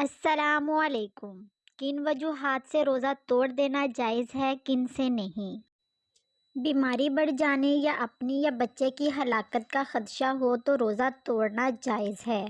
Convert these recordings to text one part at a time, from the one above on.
السلام علیکم۔ کن وجوہات سے روزہ توڑ دینا جائز ہے، کن سے نہیں؟ بیماری بڑھ جانے یا اپنی یا بچے کی ہلاکت کا خدشہ ہو تو روزہ توڑنا جائز ہے۔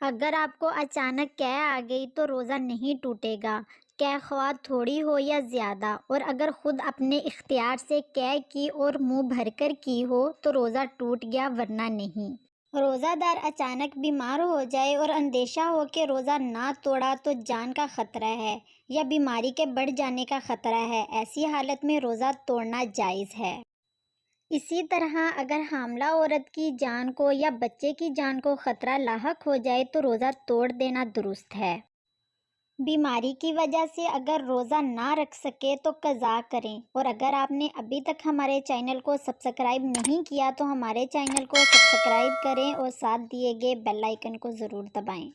اگر آپ کو اچانک قے آ گئی تو روزہ نہیں ٹوٹے گا، قے خواہ تھوڑی ہو یا زیادہ، اور اگر خود اپنے اختیار سے قے کی اور منہ بھر کر کی ہو تو روزہ ٹوٹ گیا ورنہ نہیں۔ روزہ دار اچانک بیمار ہو جائے اور اندیشہ ہو کہ روزہ نہ توڑا تو جان کا خطرہ ہے یا بیماری کے بڑھ جانے کا خطرہ ہے، ایسی حالت میں روزہ توڑنا جائز ہے۔ اسی طرح اگر حاملہ عورت کی جان کو یا بچے کی جان کو خطرہ لاحق ہو جائے تو روزہ توڑ دینا درست ہے۔ بیماری کی وجہ سے اگر روزہ نہ رکھ سکے تو قضا کریں، اور اگر آپ نے ابھی تک ہمارے چینل کو سبسکرائب نہیں کیا تو ہمارے چینل کو سبسکرائب کریں اور ساتھ دیے گئے بیل آئیکن کو ضرور دبائیں۔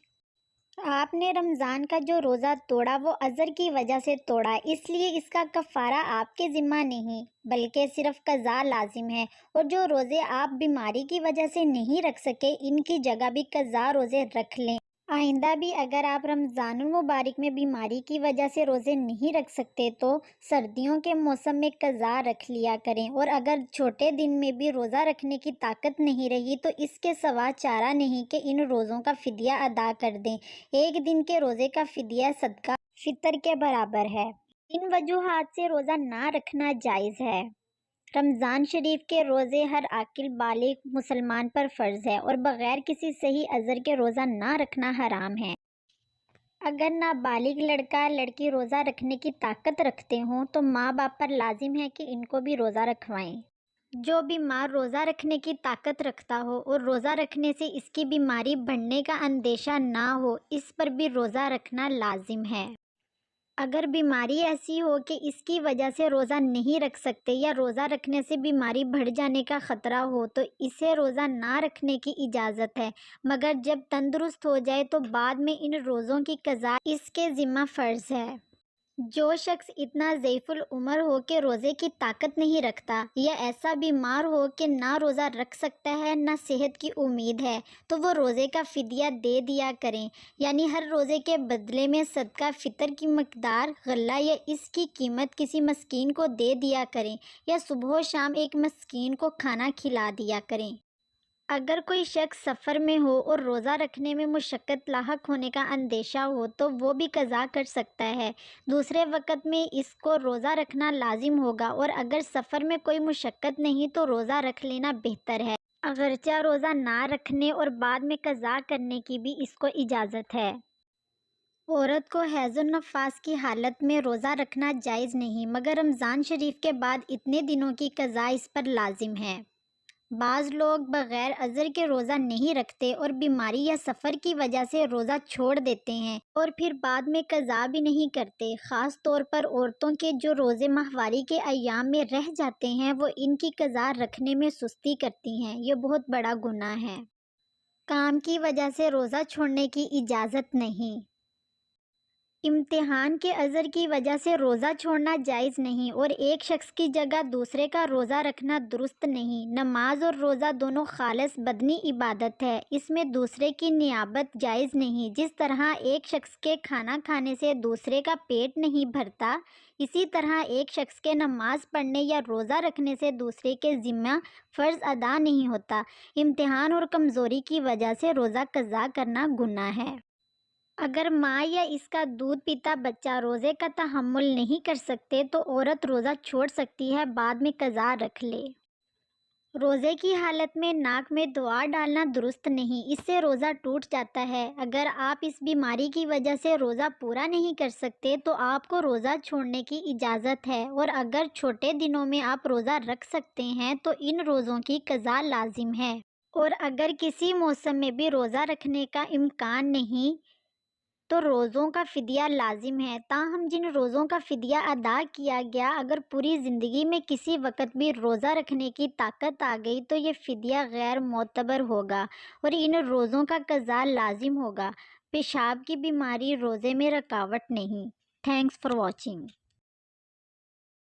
آپ نے رمضان کا جو روزہ توڑا وہ عذر کی وجہ سے توڑا، اس لیے اس کا کفارہ آپ کے ذمہ نہیں بلکہ صرف قضا لازم ہے، اور جو روزے آپ بیماری کی وجہ سے نہیں رکھ سکے ان کی جگہ بھی قضا روزے رکھ لیں۔ آئندہ بھی اگر آپ رمضان المبارک میں بیماری کی وجہ سے روزے نہیں رکھ سکتے تو سردیوں کے موسم میں قضا رکھ لیا کریں، اور اگر چھوٹے دن میں بھی روزہ رکھنے کی طاقت نہیں رہی تو اس کے سوا چارہ نہیں کہ ان روزوں کا فدیہ ادا کر دیں۔ ایک دن کے روزے کا فدیہ صدقہ فطر کے برابر ہے۔ ان وجوہات سے روزہ نہ رکھنا جائز ہے۔ رمضان شریف کے روزے ہر عاقل بالغ مسلمان پر فرض ہے اور بغیر کسی صحیح عذر کے روزہ نہ رکھنا حرام ہے۔ اگر نابالغ لڑکا لڑکی روزہ رکھنے کی طاقت رکھتے ہوں تو ماں باپ پر لازم ہے کہ ان کو بھی روزہ رکھوائیں۔ جو بیمار روزہ رکھنے کی طاقت رکھتا ہو اور روزہ رکھنے سے اس کی بیماری بڑھنے کا اندیشہ نہ ہو اس پر بھی روزہ رکھنا لازم ہے۔ اگر بیماری ایسی ہو کہ اس کی وجہ سے روزہ نہیں رکھ سکتے یا روزہ رکھنے سے بیماری بڑھ جانے کا خطرہ ہو تو اسے روزہ نہ رکھنے کی اجازت ہے، مگر جب تندرست ہو جائے تو بعد میں ان روزوں کی قضا اس کے ذمہ فرض ہے۔ جو شخص اتنا ضعیف العمر ہو کہ روزے کی طاقت نہیں رکھتا یا ایسا بیمار ہو کہ نہ روزہ رکھ سکتا ہے نہ صحت کی امید ہے تو وہ روزے کا فدیہ دے دیا کریں، یعنی ہر روزے کے بدلے میں صدقہ فطر کی مقدار غلہ یا اس کی قیمت کسی مسکین کو دے دیا کریں، یا صبح و شام ایک مسکین کو کھانا کھلا دیا کریں۔ اگر کوئی شخص سفر میں ہو اور روزہ رکھنے میں مشقت لاحق ہونے کا اندیشہ ہو تو وہ بھی قضا کر سکتا ہے، دوسرے وقت میں اس کو روزہ رکھنا لازم ہوگا، اور اگر سفر میں کوئی مشقت نہیں تو روزہ رکھ لینا بہتر ہے، اگرچہ روزہ نہ رکھنے اور بعد میں قضا کرنے کی بھی اس کو اجازت ہے۔ عورت کو حیض و نفاس کی حالت میں روزہ رکھنا جائز نہیں، مگر رمضان شریف کے بعد اتنے دنوں کی قضا اس پر لازم ہے۔ بعض لوگ بغیر عذر کے روزہ نہیں رکھتے اور بیماری یا سفر کی وجہ سے روزہ چھوڑ دیتے ہیں اور پھر بعد میں قضا بھی نہیں کرتے، خاص طور پر عورتوں کے جو روزے ماہواری کے ایام میں رہ جاتے ہیں وہ ان کی قضا رکھنے میں سستی کرتی ہیں، یہ بہت بڑا گناہ ہے۔ کام کی وجہ سے روزہ چھوڑنے کی اجازت نہیں۔ امتحان کے عذر کی وجہ سے روزہ چھوڑنا جائز نہیں، اور ایک شخص کی جگہ دوسرے کا روزہ رکھنا درست نہیں۔ نماز اور روزہ دونوں خالص بدنی عبادت ہے، اس میں دوسرے کی نیابت جائز نہیں۔ جس طرح ایک شخص کے کھانا کھانے سے دوسرے کا پیٹ نہیں بھرتا، اسی طرح ایک شخص کے نماز پڑھنے یا روزہ رکھنے سے دوسرے کے ذمہ فرض ادا نہیں ہوتا۔ امتحان اور کمزوری کی وجہ سے روزہ قضا کرنا گناہ ہے۔ اگر ماں یا اس کا دودھ پیتا بچہ روزے کا تحمل نہیں کر سکتے تو عورت روزہ چھوڑ سکتی ہے، بعد میں قضا رکھ لے۔ روزے کی حالت میں ناک میں دعا ڈالنا درست نہیں، اس سے روزہ ٹوٹ جاتا ہے۔ اگر آپ اس بیماری کی وجہ سے روزہ پورا نہیں کر سکتے تو آپ کو روزہ چھوڑنے کی اجازت ہے، اور اگر چھوٹے دنوں میں آپ روزہ رکھ سکتے ہیں تو ان روزوں کی قضا لازم ہے، اور اگر کسی موسم میں بھی روزہ رکھنے کا امکان نہیں تو روزوں کا فدیہ لازم ہے۔ تاہم جن روزوں کا فدیہ ادا کیا گیا، اگر پوری زندگی میں کسی وقت بھی روزہ رکھنے کی طاقت آ گئی تو یہ فدیہ غیر معتبر ہوگا اور ان روزوں کا قضا لازم ہوگا۔ پیشاب کی بیماری روزے میں رکاوٹ نہیں۔ Thanks for watching.